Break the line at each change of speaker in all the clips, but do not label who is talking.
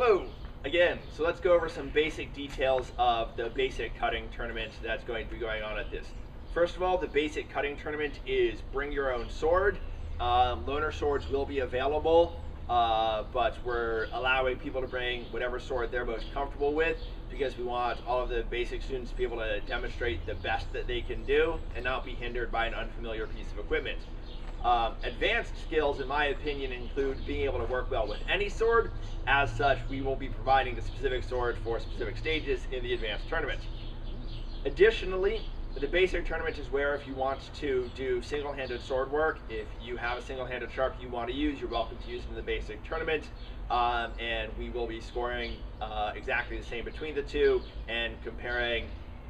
Hello again. So let's go over some basic details of the basic cutting tournament that's going to be going on at this. First of all, the basic cutting tournament is bring your own sword. Loaner swords will be available, but we're allowing people to bring whatever sword they're most comfortable with because we want all of the basic students to be able to demonstrate the best that they can do and not be hindered by an unfamiliar piece of equipment. Advanced skills, in my opinion, include being able to work well with any sword. As such, we will be providing the specific sword for specific stages in the advanced tournament. Additionally, the basic tournament is where if you want to do single-handed sword work, if you have a single-handed sharp you want to use, you're welcome to use it in the basic tournament. And we will be scoring exactly the same between the two and comparing,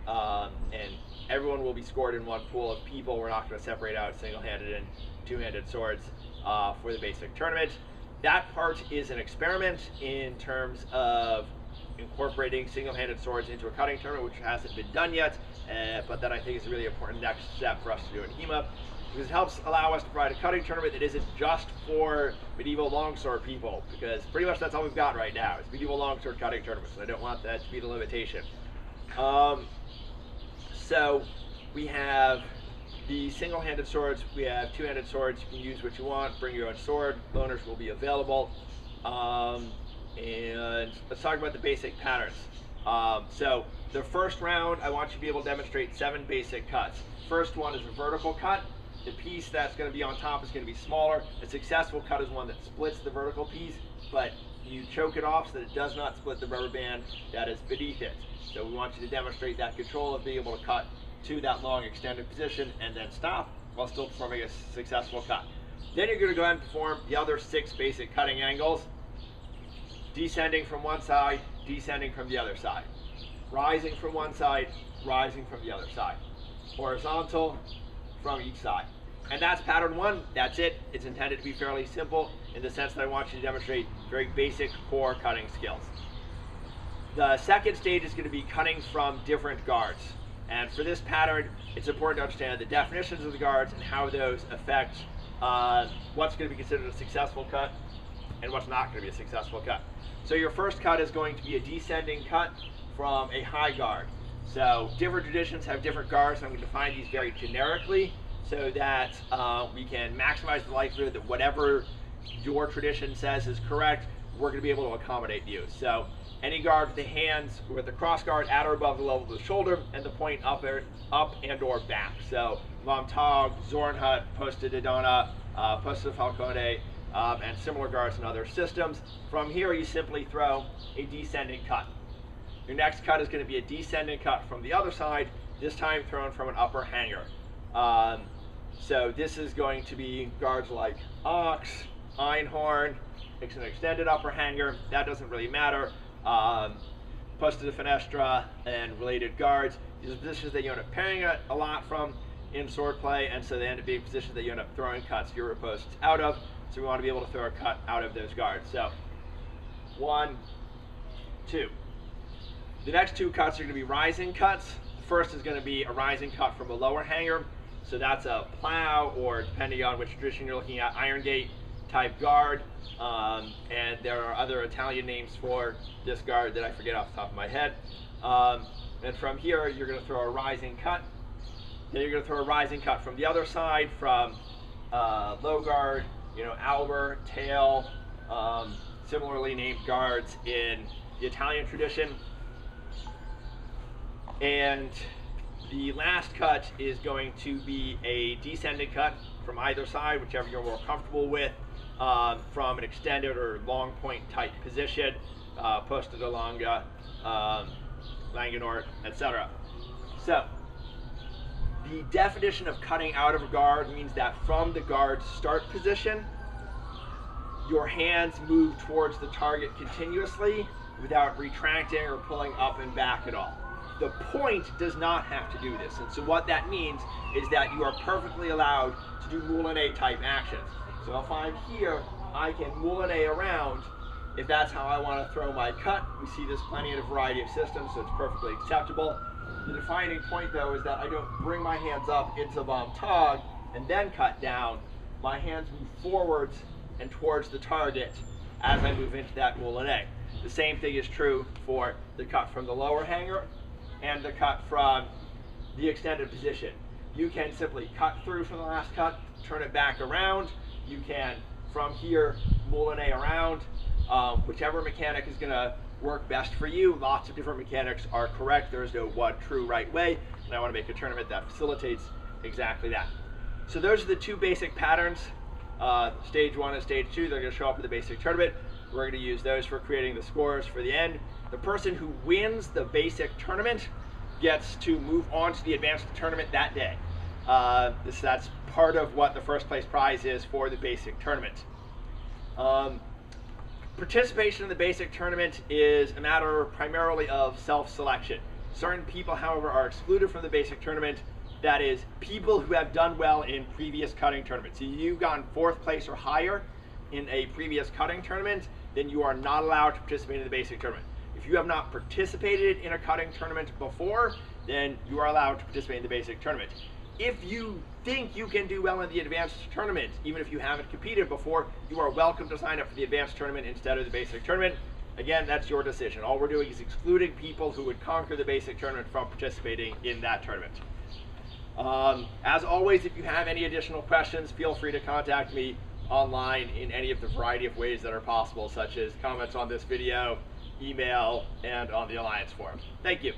and everyone will be scored in one pool of people. We're not going to separate out single-handed and two-handed swords for the basic tournament. That part is an experiment in terms of incorporating single-handed swords into a cutting tournament, which hasn't been done yet, but that I think is a really important next step for us to do in HEMA, because it helps allow us to provide a cutting tournament that isn't just for medieval longsword people, because pretty much that's all we've got right now. It's medieval longsword cutting tournaments, and I don't want that to be the limitation. So we have the single-handed swords, we have two-handed swords. You can use what you want, bring your own sword. Loaners will be available. And let's talk about the basic patterns. So the first round, I want you to be able to demonstrate 7 basic cuts. First one is a vertical cut. The piece that's going to be on top is going to be smaller. A successful cut is one that splits the vertical piece, but you choke it off so that it does not split the rubber band that is beneath it. So we want you to demonstrate that control of being able to cut to that long extended position and then stop while still performing a successful cut. Then you're going to go ahead and perform the other 6 basic cutting angles. Descending from one side, descending from the other side. Rising from one side, rising from the other side. Horizontal from each side. And that's pattern 1. That's it. It's intended to be fairly simple in the sense that I want you to demonstrate very basic core cutting skills. The second stage is going to be cutting from different guards. And for this pattern, it's important to understand the definitions of the guards and how those affect what's going to be considered a successful cut and what's not going to be a successful cut. So your first cut is going to be a descending cut from a high guard. So different traditions have different guards, and I'm going to define these very generically so that we can maximize the likelihood that whatever your tradition says is correct, we're going to be able to accommodate you. So any guard with the hands with the cross guard at or above the level of the shoulder and the point up and or back. So Vom Tog, Zornhut, Posta de Donna, Posta Falcone, and similar guards in other systems. From here, you simply throw a descending cut. Your next cut is going to be a descending cut from the other side, this time thrown from an upper hanger. So this is going to be guards like Ox, Einhorn. It's an extended upper hanger. That doesn't really matter. Posta de Fenestra and related guards. These are positions that you end up pairing a lot from in swordplay, and so they end up being positions that you end up throwing cuts your posts out of. So we want to be able to throw a cut out of those guards. So 1, 2. The next 2 cuts are going to be rising cuts. The first is going to be a rising cut from a lower hanger. So that's a plow, or depending on which tradition you're looking at, iron gate type guard. And there are other Italian names for this guard that I forget off the top of my head. And from here, you're going to throw a rising cut. Then you're going to throw a rising cut from the other side from low guard, Alber, tail, similarly named guards in the Italian tradition. And the last cut is going to be a descending cut from either side, whichever you're more comfortable with, from an extended or long point type position, Posta de Longa, Langenort, etc. So the definition of cutting out of a guard means that from the guard's start position, your hands move towards the target continuously without retracting or pulling up and back at all. The point does not have to do this, and so what that means is that you are perfectly allowed to do moulinet type actions. So if I'm here, I can moulinet around if that's how I want to throw my cut. We see this plenty in a variety of systems, so it's perfectly acceptable. The defining point, though, is that I don't bring my hands up into Vom Tog and then cut down. My hands move forwards and towards the target as I move into that moulinet. The same thing is true for the cut from the lower hanger and the cut from the extended position. You can simply cut through from the last cut, turn it back around. You can, from here, moulinet around. Whichever mechanic is going to work best for you. Lots of different mechanics are correct. There is no one true right way, and I want to make a tournament that facilitates exactly that. So those are the two basic patterns, stage 1 and stage 2. They're going to show up in the basic tournament. We're going to use those for creating the scores for the end. The person who wins the basic tournament gets to move on to the advanced tournament that day. That's part of what the first place prize is for the basic tournament. Participation in the basic tournament is a matter primarily of self-selection. Certain people, however, are excluded from the basic tournament. That is, people who have done well in previous cutting tournaments. So you've gotten 4th place or higher in a previous cutting tournament, then you are not allowed to participate in the basic tournament. If you have not participated in a cutting tournament before, then you are allowed to participate in the basic tournament. If you think you can do well in the advanced tournament, even if you haven't competed before, you are welcome to sign up for the advanced tournament instead of the basic tournament. Again, that's your decision. All we're doing is excluding people who would conquer the basic tournament from participating in that tournament. As always, if you have any additional questions, feel free to contact me online in any of the variety of ways that are possible, such as comments on this video, email, and on the Alliance forum. Thank you.